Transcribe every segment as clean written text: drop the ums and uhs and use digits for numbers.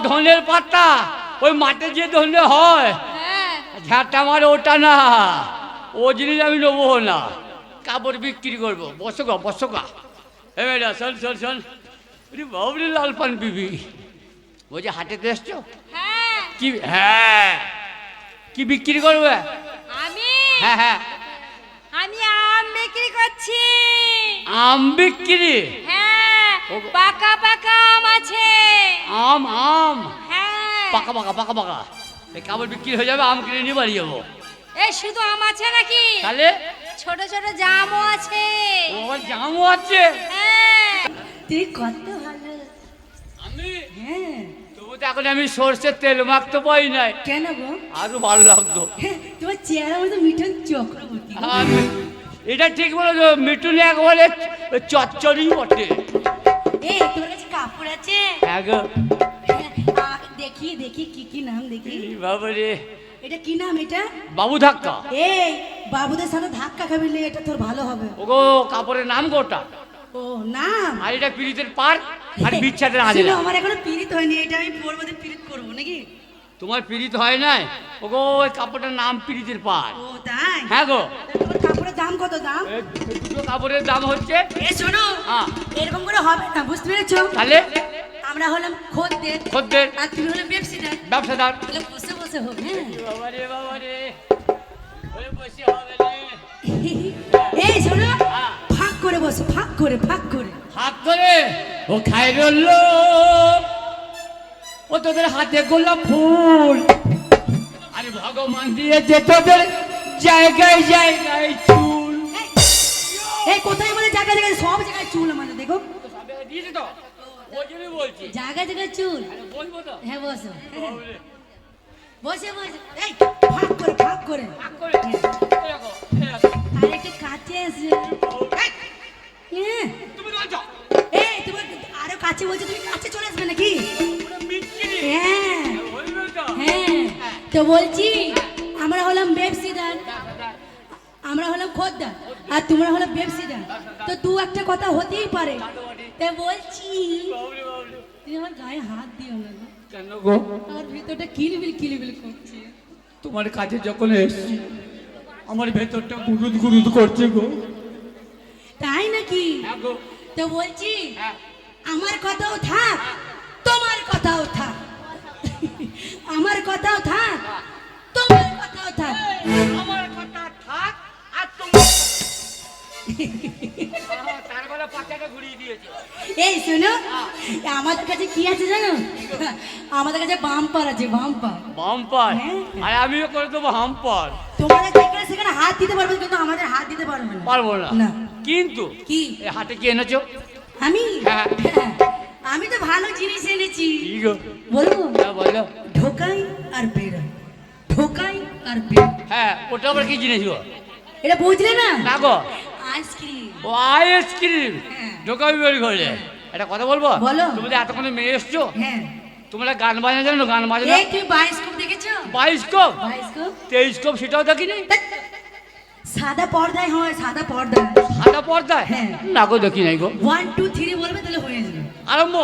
ধনের পাতা ওই মাঠে যে ধনে হয় ঝাঁটা আমার ওটা না, ও জিনিস আমি নেবো না, কাপড় বিক্রি করবো। বসো গা বসো গা। এ মেয়েরা শোন শোন শোন, বাবরি লাল পান বিবি বলছি হাটেতে এসছো কি? হ্যাঁ, কি বিক্রি করবে? আমি হ্যাঁ হ্যাঁ, আমি আম বিক্রি করছি। আম বিক্রি? হ্যাঁ, পাকা পাকা আম আছে। আম আম হ্যাঁ, পাকা পাকা পাকা পাকা, এই কাপড় বিক্রি হয়ে যাবে, আম কিনে নিয়ে বাড়ি যাবো। এই শুধু আম আছে নাকি? তাহলে ছোট ছোট জামও আছে। ও জামও আছে? হ্যাঁ, তুই কত ভালো। আমি হ্যাঁ, তবু তো এখন আমি সর্ষের তেল মাখতে পাই নাই, কেন গো? আরো ভালো লাগতো। তোমার চেহারা মতো মিঠুন চক্রবর্তী। এটা ঠিক বলেছো, মিঠুন একবারে চচ্চড়ি বটে। এই তোমার কাছে কাপড় আছে? হ্যাঁ গো। দেখি দেখি কি কি নাম দেখি। বাবারে, এটা কি নাম এটা? বাবু ধাক্কা। এই বাবুদের সাথে ধাক্কা খাবি না, এটা তোর ভালো হবে। ওগো কাপড়ের নাম গোটা। ও নাম? আর এটা পিরিতের পার আর বিচ্ছাদের আজে। শোনো, আমার এখনো পীড়িত হয়নি, এটা আমি পরবো, পীড়িত করবো নাকি? তোমার পিরিত হয় নাই? ওগো ওই কাপড়টার নাম পিরিতের পার। ও তাই? হ্যাঁ গো। তোমার কাপড়ের দাম কত? দাম এই দুটো কাপড়ের দাম হচ্ছে। এ শোনো, হ্যাঁ। এরকম করে হবে না, বুঝতে পেরেছো? তাহলে আমরা হলাম খদ্দের খদ্দের, আর তুমি হলে ব্যবসাদার। ব্যবসাদার। তাহলে বসে বসে হবে। হ্যাঁ, বাবারে বাবারে, ওই বসে হবে না। এই শোনো, হ্যাঁ। ফাঁক করে বসো, ফাঁক করে, ফাঁক করে। হাত ধরে ও খাই রইল, ও তোদের হাতে গোলাপ ফুল, আরে ভগবান দিয়েছে তোদের জায়গায় জায়গায় চুল। এই কোথায় বলে জায়গায় জায়গায়, সব জায়গায় চুল আমাদের, দেখো দিয়েছে তো, ওই জন্যই বলছি। জায়গায় জায়গায় চুল। বলবো তো। হ্যাঁ বসো, বসে বসে। এই ফাঁক করে, ফাঁক করে। ভাগ করে। এই দেখো, এই দেখো। আর একটু কাছে এসে। হ্যাঁ, তুমি বলছো এই তোমার আরো কাছে বলছো, তুমি কাছে চলে আসবে নাকি? ওটা মিষ্টি। হ্যাঁ বলবে তো। হ্যাঁ, তো বলছি আমরা হলাম ব্যবসাদার, আমরা হলাম খদ্দের, আর তোমরা হলো ব্যবসাদার, তো দু একটা কথা হতেই পারে। তাই বলছি বাবরে বাবরে। তুমি আমার গায়ে হাত দিও না গো। কেন গো? আমার ভিতরটা কিলবিল কিলবিল করছে। তোমার কাছে যখন এসছি আমার ভেতরটা গুরুদ গুরুদ করছে গো। তাই নাকি? হ্যাঁ গো। তো বলছি হ্যাঁ। আমার কথাও থাক, তোমার কথাও থাক, আমার কথাও থাক, তোমার কথাও থাক। আমার কথা থাক আর তোমার তার গলা পাচাটা ঘুরিয়ে দিয়েছে। এই শোনো, আমাদের কাছে কি আছে জানো? আমাদের কাছে বাম্পার আছে, বাম্পার। বাম্পার? হ্যাঁ। আর আমিও করে দেবো হাম্পার। তোমরা যেখানে সেখানে হাত দিতে পারবে, কিন্তু আমাদের হাত দিতে পারবে না। পারবো না। না। কিন্তু কি? এই হাটে কি এনেছো? আমি হ্যাঁ। হ্যাঁ, আমি তো ভালো জিনিস এনেছি। কি গো? বলবো? হ্যাঁ বলো। ঢোকাই আর বেরোয়, ঢোকাই আর বেরোয়। হ্যাঁ, ওটা আবার কি জিনিস গো? এটা বুঝলে না? না গো। আইসক্রিম। ও আইসক্রিম। হ্যাঁ। ঢোকাবি বের করে। একটা কথা বলবো? বলো। তুমি যে এতক্ষণে মেয়ে এসছো, হ্যাঁ, তোমরা গান বাজনা জানো? গান বাজনা এই তুমি বায়োস্কোপ দেখেছো? Bioscope bioscope? টেলিস্কোপ সেটাও দেখিনি। সাদা পর্দায় হয়, সাদা পর্দায়। সাদা পর্দায়? হ্যাঁ। না গো, দেখি নাই গো। 1 2 3 বলবে তাহলে হয়ে যাবে। আরম্ভ,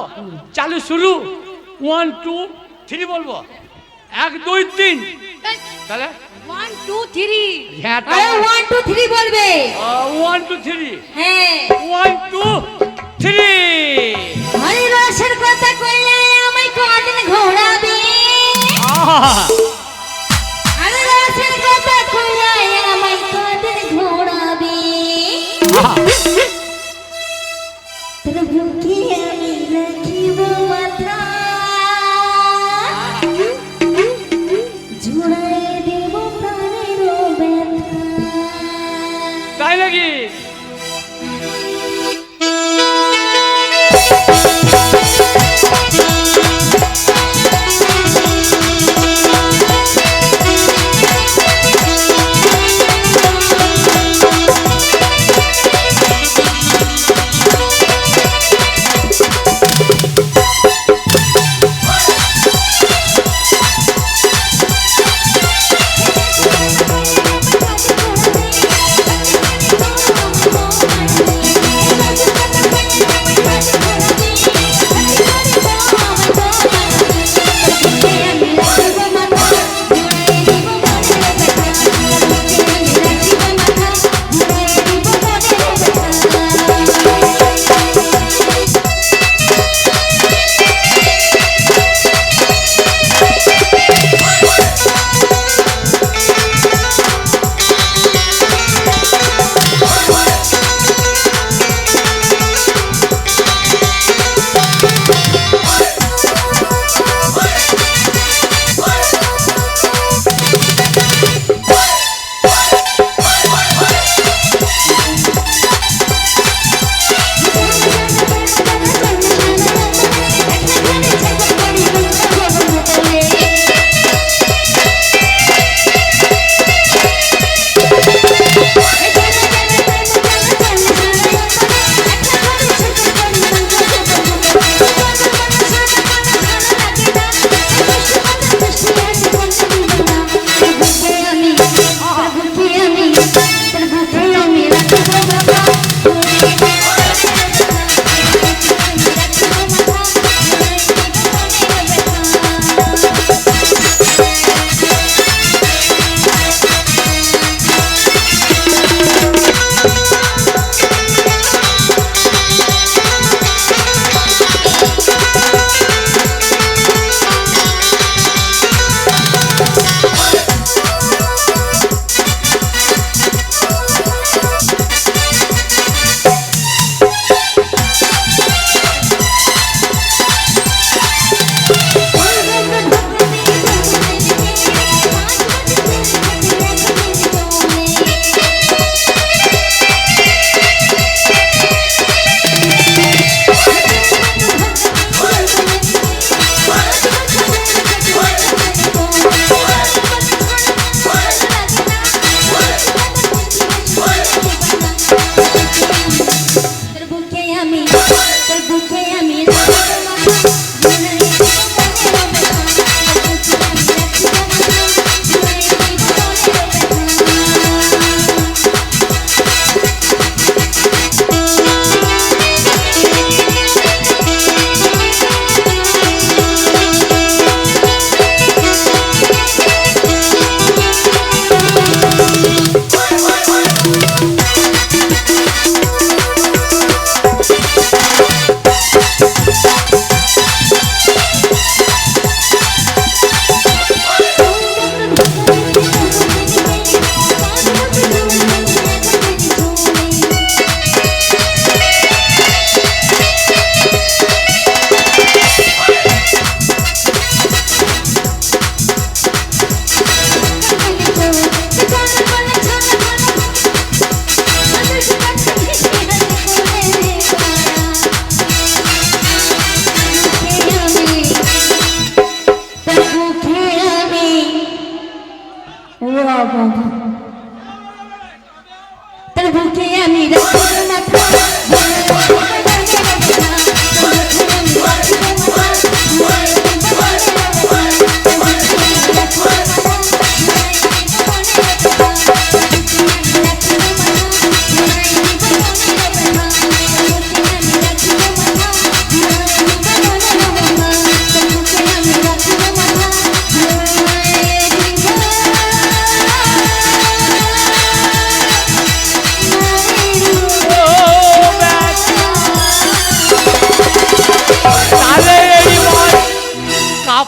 চালু, শুরু। 1 2 3 বলবো। 1 2 3। তাহলে 1 2 3। হ্যাঁ, আরে 1 2 3 বলবে। 1 2 3। হ্যাঁ। 1 2 3। আরে রসের কথা কইলে আমায় কোনদিন ঘোরাবে। আহা, আরে রসের কথা কইলে আমায় কোনদিন ঘোরাবে। আহা। তোর বুকে আমি রাখিব মাত্রা, জুড়াই দেব প্রাণের ব্যথা। তাই নাকি?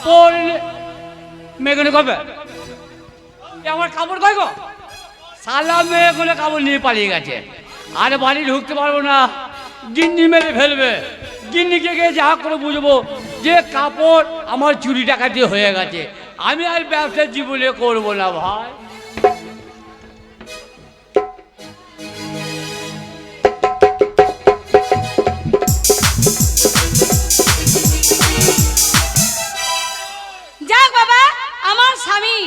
কাপড় মেয়েগুলো কবে আমার কাপড় কয় গো সালা মেয়েগুলো কাপড় নিয়ে পালিয়ে গেছে আর বাড়ি ঢুকতে পারবো না গিন্নি মেরে ফেলবে গিন্নিকে গিয়ে যা করে বুঝবো যে কাপড় আমার চুরি টাকা দিয়ে হয়ে গেছে আমি আর ব্যবসা জীবনে করবো না ভাই যাক বাবা, আমার স্বামী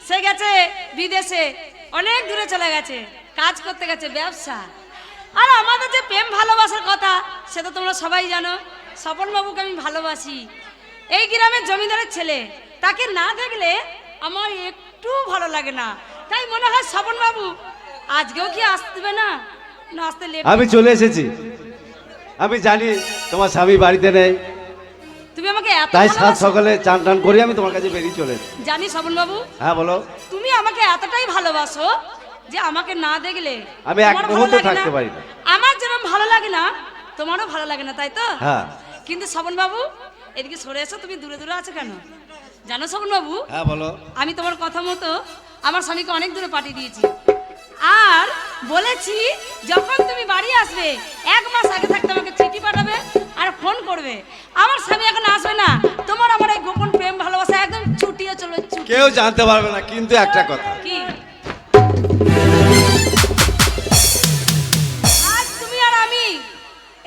সে গেছে বিদেশে, অনেক দূরে চলে গেছে, কাজ করতে গেছে, ব্যবসা। আর আমাদের যে প্রেম ভালোবাসার কথা সে তো তোমরা সবাই জানো। স্বপন বাবুকে আমি ভালোবাসি, এই গ্রামের জমিদারের ছেলে, তাকে না দেখলে আমার একটু ভালো লাগে না। তাই মনে হয় স্বপন বাবু আজকেও কি আসবে না, না আসতে লেট? আমি চলে এসেছি। আমি জানি তোমার স্বামী বাড়িতে নেই, তুমি আমাকে এত তাই সাত ভালোবাসো? সকালে চান টান করে আমি তোমার কাছে বেরিয়ে চলে এসেছি। জানি স্বপন বাবু, হ্যাঁ বলো। তুমি আমাকে এতটাই ভালোবাসো যে আমাকে না দেখলে আমি এক তোমার ভালো মুহূর্ত লাগে না? থাকতে পারি না। আমার যেমন ভালো লাগে না তোমারও ভালো লাগে না, তাই তো? হ্যাঁ। কিন্তু স্বপন বাবু এদিকে সরে এসো, তুমি দূরে দূরে আছো কেন জানো স্বপন বাবু? হ্যাঁ বলো। আমি তোমার কথা মতো আমার স্বামীকে অনেক দূরে পাঠিয়ে দিয়েছি, আর বলেছি যখন তুমি বাড়ি আসবে 1 মাস আগে থাকতে আমাকে চিঠি পাঠাবে আর ফোন করবে। আমার স্বামী এখন আসবে না, তোমার আমার এই গোপন প্রেম ভালোবাসা একদম ছুটিয়ে চলবে। কেউ জানতে পারবে না, কিন্তু একটা কথা, কি? আজ তুমি আর আমি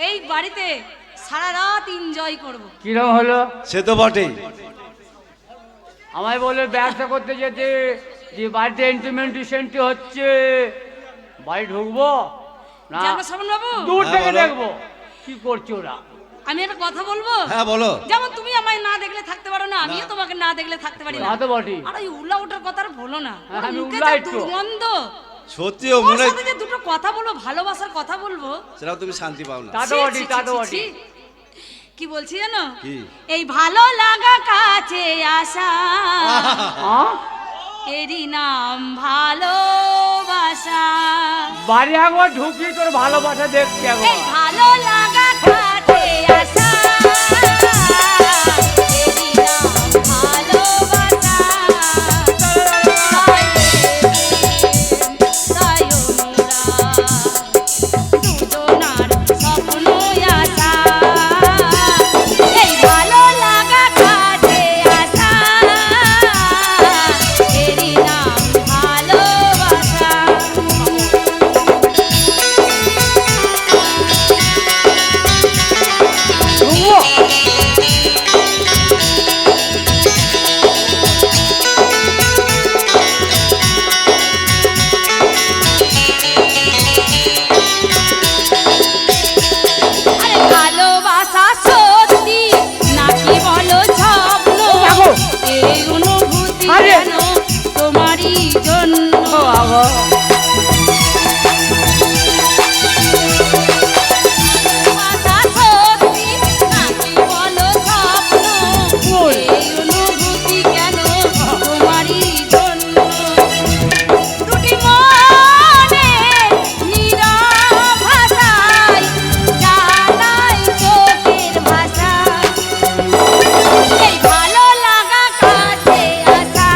এই বাড়িতে সারা রাত এনজয় করব। কিরম হলো সে তো বটেই। আমায় বলে ব্যবসা করতে যেতে যে বাড়িতে এন্টিমেন্টেশনটি হচ্ছে বাড়ি ঢুকবো না জানো স্বপন বাবু, দূর হ্যাঁ, থেকে বলো। দেখবো কি করছে ওরা। আমি একটা কথা বলবো? হ্যাঁ বলো। যেমন তুমি আমায় না দেখলে থাকতে পারো না, আমিও তোমাকে না দেখলে থাকতে পারি না। তা তো বটেই। আর ওই উল্লা ওঠার কথা আর বলো না, হ্যাঁ, ওর আমি মুখে উল্লাই যে তো। দুর্গন্ধ। সত্যি ও ওর মনে সাথে যে দুটো কথা বলবো, ভালোবাসার কথা বলবো, সেটাও তুমি শান্তি পাও না। তা তো ছি, বটেই, ছি, তা ছি, তো ছি, বটেই। ছি। কি বলছি জানো? কি? এই ভালো লাগা কাছে আসা, হ্যাঁ? এরই নাম ভালোবাসা। বাড়ি একবার ঢুকি তোর ভালোবাসা দেখছি এই একবার ভালো লাগা কাছে আসা, এরই নাম ভালোবাসা। তাই অনুরাগ, দুজনার স্বপ্ন আশা। এই ভালো লাগা কাছে আসা, এরই নাম ভালোবাসা। আরে ভালোবাসা সত্যি নাকি বলো স্বপ্ন? এই অনুভূতি আরে। যেন তোমারই জন্য। ভালোবাসা সত্যি নাকি বলো স্বপ্ন? এই অনুভূতি কেন তোমারই জন্য। দুটি মনের নীরব ভাষায় জানাই চোখের ভাষা। এই ভালো লাগা কাছে আসা,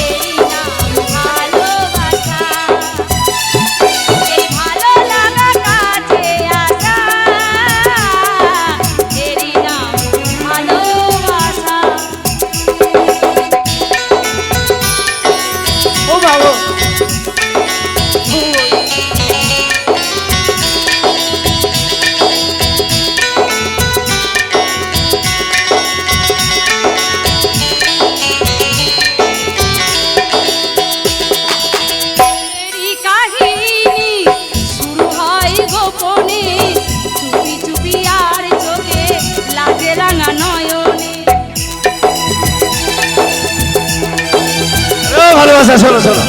এই নাম ভালোবাসা। এই ভালো লাগা কাছে আসা, এরই নাম ভালোবাসা। ও বাবু এই কাহিনী শুরু হয় গোপনে, চুপি চুপি আর চোখে লাগে রাঙা নয়নে। ও ভালোবাসা, শোনো শোনো,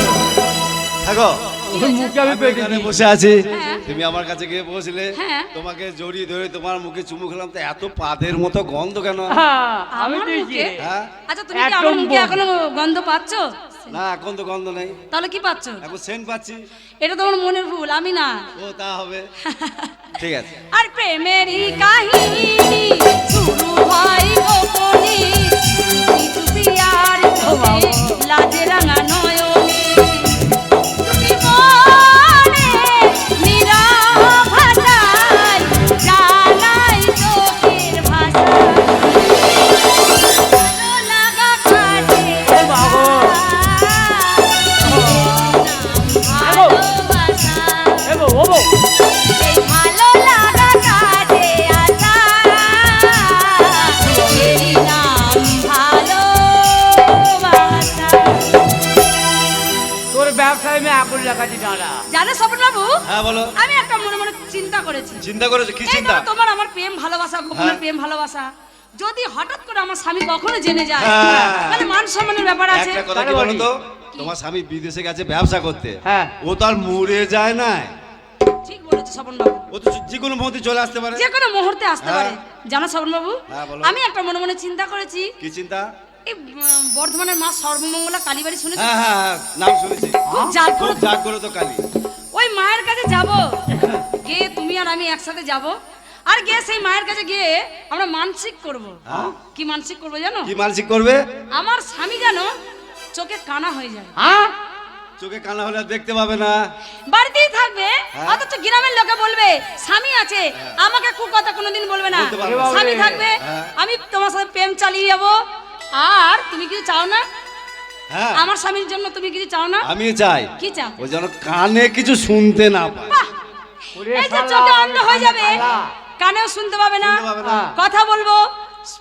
থাকো। ওর মুখে আমি পেটে এখানে দিই। বসে আছি, হ্যাঁ। তুমি আমার কাছে গিয়ে বসলে, হ্যাঁ। তোমাকে জড়িয়ে ধরে তোমার মুখে চুমু খেলাম, তো এত পাদের মতো গন্ধ কেন? হ্যাঁ, আমি আমার দিয়েছি মুখে? হ্যাঁ। আচ্ছা তুমি কি একদম আমার মুখে বম। এখনো গন্ধ পাচ্ছ? পাচ্ছেন? না এখন তো গন্ধ নেই, তাহলে কি পাচ্ছ? এখন সেন্ট পাচ্ছি। এটা তোমার মনের ভুল, আমি না। ও তা হবে, ঠিক আছে। আর প্রেমেরই কাহিনী শুরু হয় গোপনে, চুপি আর চোখে লাজে রাঙা নয়নে, তুমি মনে নীরব ভাষায় জানাই চোখের ভাষা, ভালো লাগা কাটে ভালোবাসা, এই ভালো লাগা কাজে আসা, এরই নাম ভালোবাসা। তোর ব্যবসায় আমি আগুন লাগাচ্ছি দাঁড়া। জানো স্বপন বাবু, হ্যাঁ বলো। আমি একটা মনে মনে চিন্তা করেছি। চিন্তা করেছো? কি এই চিন্তা? ধরো তোমার আমার প্রেম ভালোবাসা, গোপনের হ্যাঁ। প্রেম ভালোবাসা, যদি হঠাৎ করে আমার স্বামী কখনো জেনে যায়, হ্যাঁ। তাহলে মান সম্মানের ব্যাপার আছে। একটা কথা কি বলো তো, তোমার স্বামী বিদেশে গেছে ব্যবসা করতে, হ্যাঁ। ও তো আর মরে যায় না, ঠিক বলেছো স্বপন বাবু, ও তো যে কোনো মুহূর্তে চলে আসতে পারে। যে কোনো মুহূর্তে আসতে হ্যাঁ। পারে। জানো স্বপন বাবু, হ্যাঁ, বলো। আমি একটা মনে মনে চিন্তা করেছি, কি চিন্তা? এই বর্ধমানের মা সর্বমঙ্গলা কালীবাড়ি শুনেছো? হ্যাঁ হ্যাঁ হ্যাঁ, নাম শুনেছি। খুব জাগ্রত। খুব জাগ্রত কালী। ওই মায়ের কাছে যাব, গিয়ে তুমি আর আমি একসাথে যাব, আর গিয়ে সেই মায়ের কাছে গিয়ে আমরা মানসিক করব। হ্যাঁ। কি মানসিক করবো জানো? কি মানসিক করবে? আমার স্বামী যেন চোখে কানা হয়ে যায়, হ্যাঁ চোখে কানা হলে আর দেখতে পাবে না। বাড়িতেই থাকবে, হ্যাঁ। অথচ গ্রামের লোকে বলবে স্বামী আছে, আমাকে কুকথা কোনোদিন বলবে না। বলতে পারবে না। স্বামী থাকবে, হ্যাঁ। আমি তোমার সাথে প্রেম চালিয়ে যাবো। আর তুমি কিছু চাও না? হ্যাঁ আমার স্বামীর জন্য তুমি কিছু চাও না? আমি চাই কি চাও? ও যেন কানে কিছু শুনতে না পায়। বাহ! ওরে এই যে শালা, চোখে অন্ধ হয়ে যাবে, শালা। কানেও শুনতে পাবে না, শুনতে পাবে না। কথা বলবো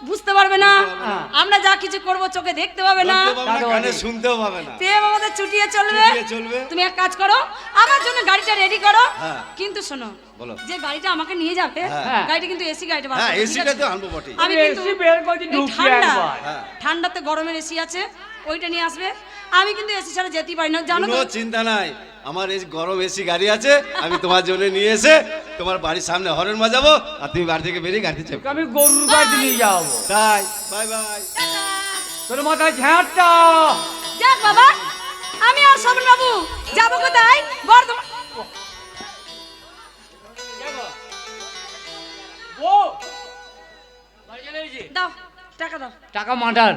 বুঝতে পারবে না, বুঝতে পারবে না। আমরা যা কিছু করব চোখে দেখতে পাবে না, দেখতে পাবে না, কানে শুনতেও পাবে না। প্রেম আমাদের ছুটিয়ে চলবে। ছুটিয়ে চলবে। তুমি এক কাজ করো, আমার জন্য গাড়িটা রেডি করো, হ্যাঁ। কিন্তু শোনো, বলো। যে গাড়িটা আমাকে নিয়ে যাবে, হ্যাঁ। গাড়িটা কিন্তু এসি গাড়িটা বার হ্যাঁ করবে, ঠিক এসিটা আছে? তো আনবো বটে। আমি কিন্তু এসি বের করছি, এই ঢুকিয়ে ঠান্ডা, একবার। হ্যাঁ। ঠান্ডাতে গরমের এসি আছে, ওইটা নিয়ে আসবে। আমি কিন্তু এসি ছাড়া যেতেই পারি না, জানো কোনো তো? চিন্তা নাই, আমার এই গরম এসি গাড়ি আছে, আমি তোমার জন্য নিয়ে এসে তোমার বাড়ির সামনে হরেন বাজাবো, আর তুমি বাড়ি থেকে বেরিয়ে গাড়িতে চেপে। আমি গরুর গাড়ি নিয়ে যাবো। তাই বাই বাই। তোর মাথায় ঝাঁটটা। যাক বাবা, আমি আর স্বপন বাবু যাবো কোথায়? বর্ধমান। ও বাড়ি চলে এসেছি। দাও টাকা দাও। টাকা মাটার।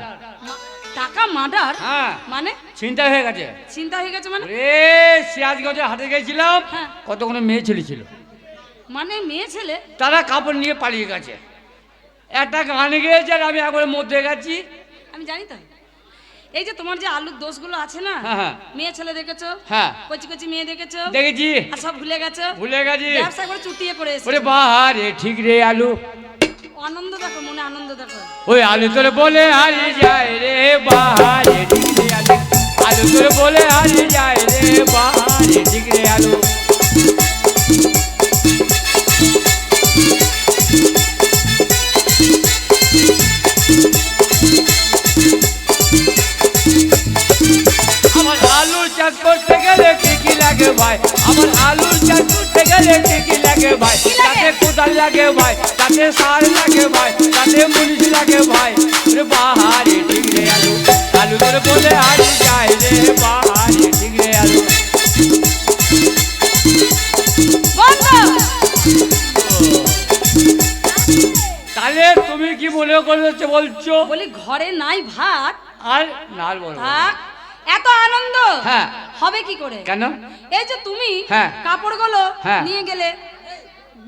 টাকা মার্ডার? হ্যাঁ মানে চিন্তা হয়ে গেছে। চিন্তা হয়ে গেছে মানে? রে সিরাজগঞ্জে হাটে গেছিলাম, হ্যাঁ। কতক্ষণ মেয়ে ছেলে ছিল, মানে মেয়ে ছেলে? তারা কাপড় নিয়ে পালিয়ে গেছে। একটা গান গেয়েছে আর আমি একবারে মধ্যে গেছি। আমি জানি তো, এই যে তোমার যে আলুর দোষগুলো আছে না, হ্যাঁ, হ্যাঁ। মেয়ে ছেলে দেখেছো, হ্যাঁ কচি কচি মেয়ে দেখেছো, দেখেছি, আর সব ভুলে গেছো, ভুলে গেছি। ব্যবসা করে চুটিয়ে করে এসেছো। ওরে বাহা রে ঠিক রে আলু, আনন্দ দেখো, মনে আনন্দ দেখো। ওই আলু তোরে বলে হারিয়ে যায় রে বাহা রে ঠিক রে আলু, আলু তোরে বলে হারিয়ে যায় রে বাহা রে ঠিক রে আলু। আমার আলুর চাষ করতে গেলে কি কি লাগে ভাই, আমার আলুর চাষ করতে গেলে কি কি লাগে ভাই, তাতে কোদাল লাগে ভাই, তাতে সার লাগে ভাই, তাতে মুনিশ লাগে ভাই। রে বাহারে ঠিক রে আলু, আলু তোরে বলে হারিয়ে যায় রে বাহারে ঠিক রে আলু। বন্ধ। তাহলে তুমি কি মনে করছো বলছো? বলি ঘরে নাই ভাত, আর নাল বলো থাক, এত আনন্দ হ্যাঁ। হবে কি করে? কেন? এই যে তুমি হ্যাঁ। কাপড়গুলো হ্যাঁ। নিয়ে গেলে,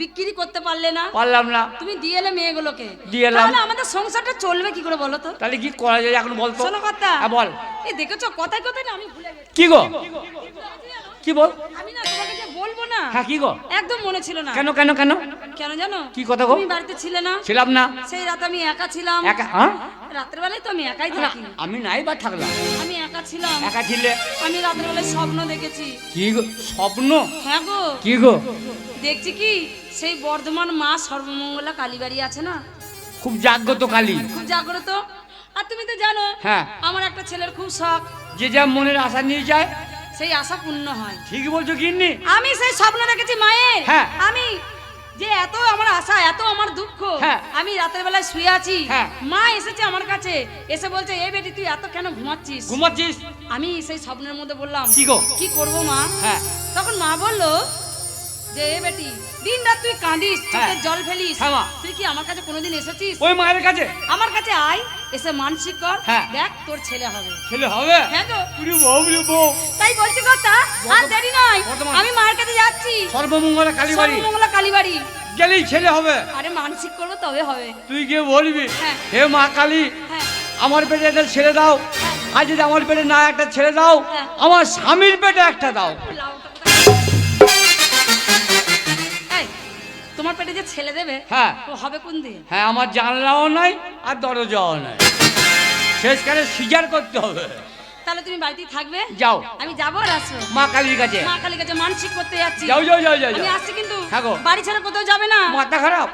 বিক্রি করতে পারলে না, পারলাম না। তুমি দিয়ে এলে মেয়েগুলোকে, দিয়ে এলাম। তাহলে আমাদের সংসারটা চলবে কি করে বলো তো? তাহলে কি করা যায় এখন বলতো? শোনো কথা, হ্যাঁ বল। এই দেখেছো কথায় কথায় না আমি ভুলে গেছি। কি গো? কি বল? আমি না তোমাকে যে বলবো না, হ্যাঁ কি গো? একদম মনে ছিল না। কেন কেন কেন? কেন জানো? কি কথা গো? তুমি বাড়িতে ছিলে না, ছিলাম না। সেই রাত আমি একা ছিলাম। একা? হ্যাঁ? রাত্রের বেলায় তো আমি একাই না, থাকি, আমি নাই বা থাকলাম। আমি একা ছিলাম। একা ছিলে? আমি রাত্রের বেলায় স্বপ্ন দেখেছি। কি গো? স্বপ্ন? হ্যাঁ গো, কি গো? দেখছি কি সেই বর্ধমান মা সর্বমঙ্গলা কালীবাড়ি আছে না, খুব জাগ্রত কালী। খুব জাগ্রত। আর তুমি তো জানো, হ্যাঁ। আমার একটা ছেলের খুব শখ, যে যা মনের আশা নিয়ে যায়। সেই আশা পূর্ণ হয়। ঠিক বলছো গিন্নি। আমি সেই স্বপ্ন দেখেছি মায়ের, হ্যাঁ। আমি যে এত আমার আশা, এত আমার দুঃখ, হ্যাঁ। আমি রাতের বেলায় শুয়ে আছি, হ্যাঁ। মা এসেছে আমার কাছে, এসে বলছে এই বেটি তুই এত কেন ঘুমাচ্ছিস? ঘুমাচ্ছিস? আমি সেই স্বপ্নের মধ্যে বললাম কি গো? কি করব মা? হ্যাঁ। তখন মা বলল যে এ বেটি দিন রাত তুই কাঁদিস, হ্যাঁ। চোখে জল ফেলিস, হ্যাঁ মা। তুই কি আমার কাছে কোনোদিন এসেছিস? ওই মায়ের কাছে? আমার কাছে আয়, এসে মানসিক কর, হ্যাঁ। দেখ তোর ছেলে হবে। ছেলে হবে? হ্যাঁ গো। পুরো বউ রে বউ। তাই বলছি কথা, আর দেরি নয়, বর্তমান। আমি মায়ের কাছে যাচ্ছি। সর্বমঙ্গলা কালীবাড়ি সর্বমঙ্গলা কালীবাড়ি গেলেই ছেলে হবে? আরে মানসিক করবো তবে হবে। তুই গিয়ে বলবি হ্যাঁ। হে মা কালী, হ্যাঁ। আমার পেটে একটা ছেলে দাও, আর যদি আমার পেটে না একটা ছেলে দাও, হ্যাঁ। আমার স্বামীর পেটে একটা দাও। লাউটা কোথায়? এই, তোমার পেটে যে ছেলে দেবে, হ্যাঁ। তো হবে কোন দিয়ে? হ্যাঁ, আমার জানলাও নাই আর দরজাও নাই, শেষকালে সিজার করতে হবে। তাহলে তুমি বাড়িতেই থাকবে, যাও আমি যাবো আর আসবো। মা কালীর কাছে। মা কালীর কাছে মানসিক করতে যাচ্ছি। যাও যাও যাও যাও আমি যাও। আসছি কিন্তু হ্যাঁ গো। বাড়ি ছেড়ে কোথাও যাবে না। মাথা খারাপ?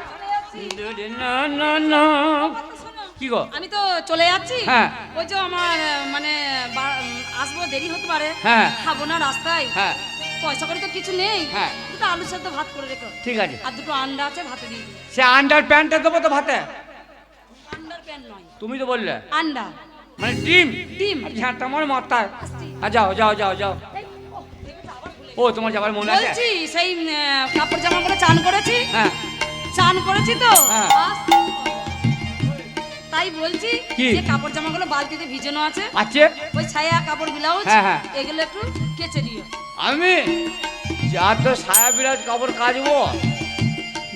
না না না। কি গো? আমি তো চলে যাচ্ছি। হ্যাঁ। ওই যে আমার মানে আসবো, দেরি হতে পারে, হ্যাঁ। খাবো না রাস্তায়, হ্যাঁ পয়সা করে তো কিছু নেই। হ্যাঁ। দুটো আলু সেদ্ধ ভাত করে রেখো, ঠিক আছে। আর দুটো আন্ডা আছে, ভাতে দিয়ে দিও। সে আন্ডার প্যান্টটা দেবো তো ভাতে? আন্ডার প্যান নয়, তুমি তো বললে আন্ডা, মানে ডিম। ডিম। আচ্ছা তোমার মাথায়। হ্যাঁ যাও যাও যাও যাও। ও তোমার যাবার মনে আছে? বলছি সেই কাপড় জামা করে চান করেছি, হ্যাঁ চান করেছি তো, হ্যাঁ। তাই বলছি কি? যে কাপড় জামাগুলো বালতিতে ভিজানো আছে, আছে। ওই ছায়া কাপড় ব্লাউজ, হ্যাঁ, হ্যাঁ। এগুলো একটু কেচে দিও। আমি যা তো সায়া বিরাজ কাপড় কাচবো,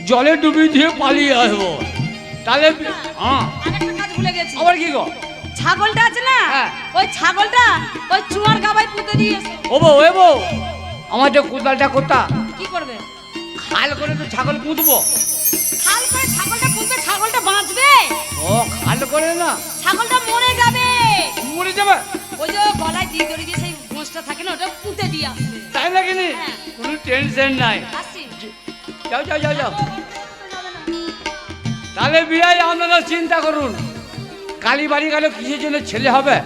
জলে ডুবি দিয়ে পালিয়ে আসবো, তাহলে হ্যাঁ। আরেকটা কাজ ভুলে গেছি, আবার কি গো? ছাগলটা আছে না, হ্যাঁ। ওই ছাগলটা ওই চুয়ার গাবায় পুঁতে দিয়ে এসো। ও বউ, এ বউ, আমার যে কোদালটা কোথা? কি করবে? খাল করে তো ছাগল পুঁতবো। খাল করে ছাগলটা পুঁতবে, ছাগলটা বাঁচবে? ও খাল করে না, ছাগলটা মরে যাবে। মরে যাবে? ওই যে গলায় দিয়ে ধরে গিয়ে সেই গোঁসটা থাকে না, ওটা পুঁতে দিয়ে আসবে। তাই নাকি? নি হ্যাঁ। কোনো টেনশন নাই। আসছি। যাও যাও যাও যাও। তাহলে বিয়াই আপনারা চিন্তা করুন, কালীবাড়ি গেলে কিসের জন্য ছেলে হবে?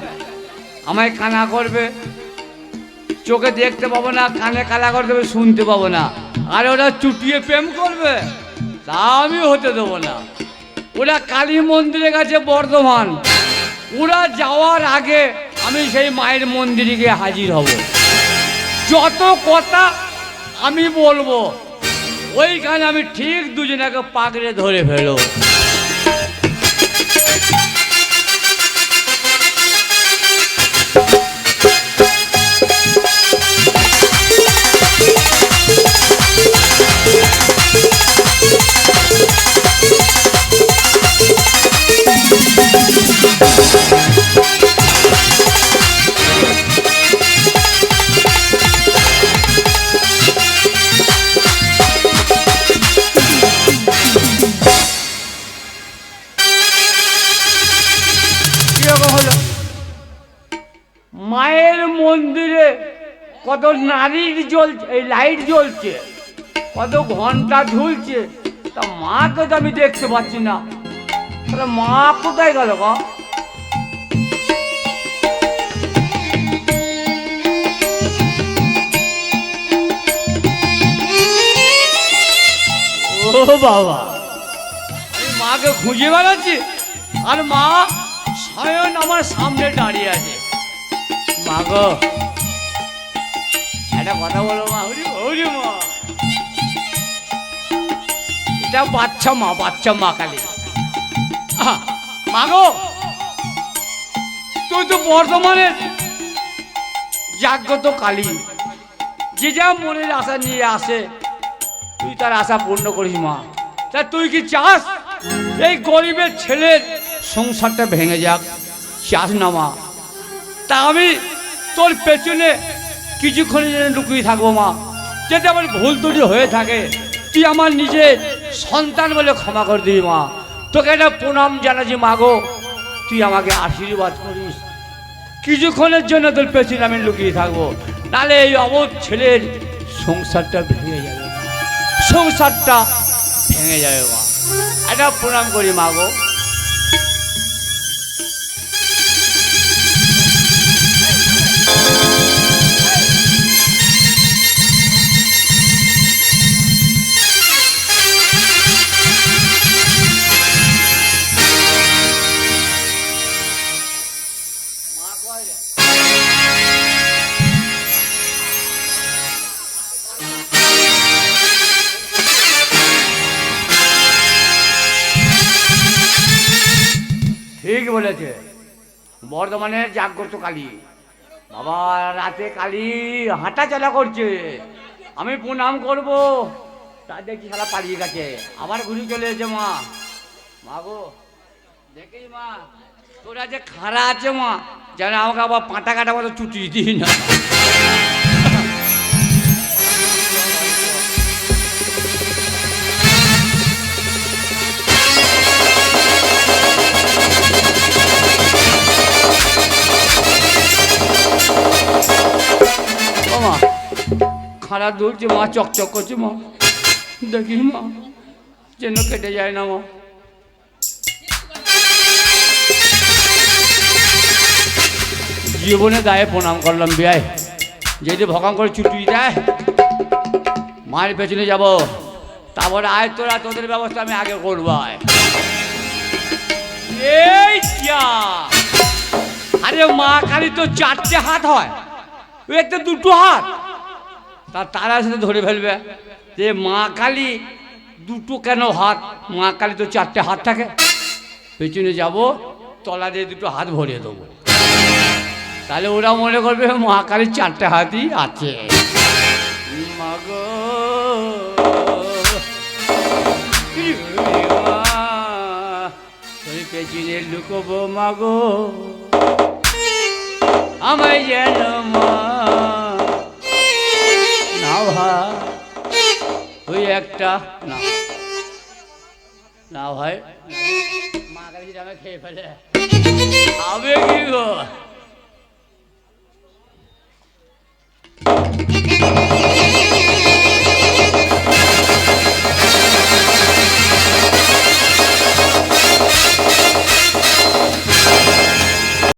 আমায় কানা করবে, চোখে দেখতে পাবো না, কানে কালা করে দেবে, শুনতে পাবো না, আর ওরা চুটিয়ে প্রেম করবে, তা আমি হতে দেবো না। ওরা কালী মন্দিরে গেছে বর্ধমান, ওরা যাওয়ার আগে আমি সেই মায়ের মন্দিরে গিয়ে হাজির হব, যত কথা আমি বলবো ওইখানে আমি ঠিক দুজনাকে পাকড়ে ধরে ফেলো। কিরকম হলো? মায়ের মন্দিরে কত নারীর জ্বলছে, এই লাইট জ্বলছে, কত ঘন্টা ঝুলছে, তা মাকে তো আমি দেখতে পাচ্ছি না। তাহলে মা কোথায় গেল গো? ও বাবা, আমি মাকে খুঁজে বেড়াচ্ছি, আর মা স্বয়ং আমার সামনে দাঁড়িয়ে আছে। মা গো, একটা কথা বলো মা। হরি হরি মা, এটা বাচ্চা মা, বাচ্চা মা কালী। মা গো, তুই তো বর্ধমানের জাগ্রত কালী, যে যা মনের আশা নিয়ে আসে তুই তার আশা পূর্ণ করিস মা। তা তুই কি চাস এই গরিবের ছেলের সংসারটা ভেঙে যাক? চাস না মা? তা আমি তোর পেছনে কিছুক্ষণের জন্য লুকিয়ে থাকবো মা। যদি আমার ভুল ত্রুটি হয়ে থাকে তুই আমার নিজের সন্তান বলে ক্ষমা করে দিবি মা। তোকে একটা প্রণাম জানাচ্ছি মা গো, তুই আমাকে আশীর্বাদ করিস। কিছুক্ষণের জন্য তোর পেছনে আমি লুকিয়ে থাকবো, নাহলে এই অবধ ছেলের সংসারটা ভেঙে যাবে, সংসারটা ভেঙে যাবে মা। একটা প্রণাম করি মা গো। বলেছে বর্ধমানের জাগ্রত কালী বাবা, রাতে কালী হাঁটা চলা করছে, আমি প্রণাম করব, তা দেখি শালা পালিয়ে গেছে, আবার ঘুরে চলে এসেছে। মা, মা গো দেখি মা, তোরা যে খাড়া আছে মা, যেন আমাকে আবার পাঁটা কাটা মতো চুটি দিই না। মা খাড়া দুলছে মা, চকচক করছে মা, দেখি মা যেন কেটে যায় না মা। জীবনে গায়ে প্রণাম করলাম বিয়ায়, যদি ভগাম করে ছুটি দেয় মায়ের পেছনে যাব, তারপরে আয় তোরা, তোদের ব্যবস্থা আমি আগে করবো। আয় এই যা, আরে মা কালী তো 4টে হাত হয়, এর তো 2টো হাত, তারা সাথে ধরে ফেলবে যে মা কালী 2টো কেন হাত, মা কালী তো 4টে হাত থাকে। পেছনে যাব, তলা দিয়ে 2টো হাত ভরিয়ে দেবো, তাহলে ওরা মনে করবে মা কালীর 4টে হাতই আছে। মাগো তুমি পেছনে লুকবো মাগো, আমায় যেন মা না ভাই, ওই একটা না না ভাই, মা কালী যদি আমায় খেয়ে ফেলে হবে কি গো?